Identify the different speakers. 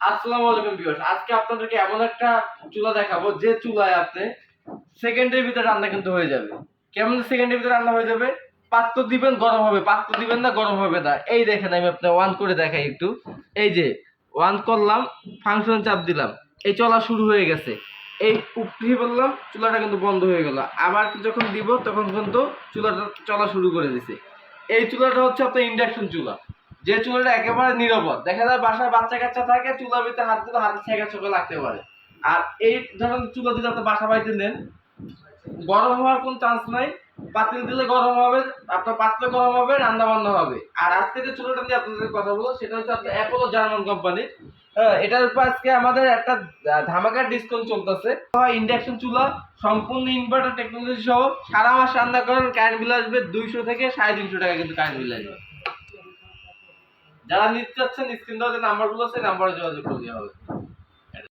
Speaker 1: আসসালামু আলাইকুম ভিউয়ার্স, আজকে আপনাদেরকে এমন একটা চুলা দেখাবো যে চুলায় আপনি সেকেন্ডের ভিতরে রান্না কিন্তু হয়ে যাবে। কেমন সেকেন্ডের ভিতরে রান্না হয়ে যাবে? পাত্র দিবেন গরম হবে, পাত্র দিবেন না গরম হবে না। এই দেখেন আমি আপনাকে অন করে দেখাই একটু। এই যে অন করলাম, ফাংশন চাপ দিলাম, এই চলা শুরু হয়ে গেছে। এই উঠিয়ে বললাম, চুলাটা কিন্তু বন্ধ হয়ে গেল। আবার যখন দিব তখন কিন্তু চুলাটা চলা শুরু করে দিছে। এই চুলাটা হচ্ছে আপনার ইন্ডাকশন চুলা, যে চুলাটা একেবারে নিরাপদ। দেখা যায় বাসায় বাচ্চা কাচ্চা থাকে, চুলার ভিতরে হাত দিলে হাতে ছেঁকা ছোকা লাগতে পারে। আর এই ধরনের চুলা যদি আপনি বাসা বাড়িতে নেন, গরম হওয়ার কোনো চান্স নাই। পাতিল দিলে গরম হবে, আপনার পাত্র গরম হবে, রান্না বান্না হবে। আর আজকে যে চুলাটা নিয়ে আপনাদের কথা বলবো সেটা হচ্ছে আপনার অ্যাপোলো জার্মান কোম্পানি। এটার উপর আজকে আমাদের একটা ধামাকা ডিসকাউন্ট চলতেছে। ইন্ডাকশন চুলা সম্পূর্ণ ইনভার্টার টেকনোলজি সহ সারা মাস রান্না করার কারেন্ট বিল আসবে 200 থেকে 350 টাকা কিন্তু কারেন্ট বিল আসবে। যারা নিতে চাচ্ছেন স্ক্রিন দেওয়া যে নাম্বারগুলো আছে নাম্বারে যোগাযোগ করতে হবে।